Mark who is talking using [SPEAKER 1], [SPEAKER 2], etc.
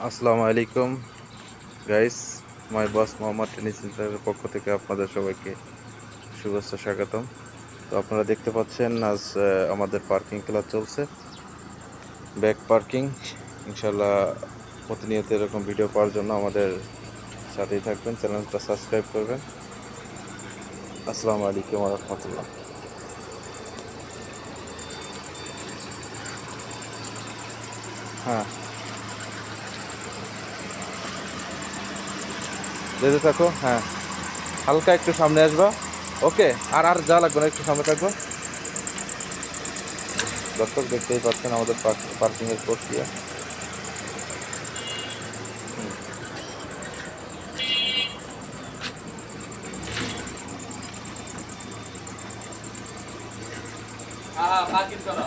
[SPEAKER 1] আসসালামু আলাইকুম গাইস, মাই বস মোহাম্মদ টেনিস সেন্টারের পক্ষ থেকে আপনাদের সবাইকে শুভেচ্ছা স্বাগতম। তো আপনারা দেখতে পাচ্ছেন আজ আমাদের পার্কিং ক্লাস চলছে, ব্যাক পার্কিং। ইনশাল্লাহ প্রতিনিয়ত এরকম ভিডিও পাওয়ার জন্য আমাদের সাথেই থাকবেন, চ্যানেলটা সাবস্ক্রাইব করবেন। আসসালামু আলাইকুম ওয়া রাহমাতুল্লাহ। হ্যাঁ, যেতে থাকো। হ্যাঁ, হালকা একটু সামনে আসবা। ওকে, আর আর যা লাগবে না, একটু সামনে থাকবো। দর্শক দেখতেই পাচ্ছেন আমাদের পার্কিং এর প্রক্রিয়া।
[SPEAKER 2] হ্যাঁ, পার্কিং করো।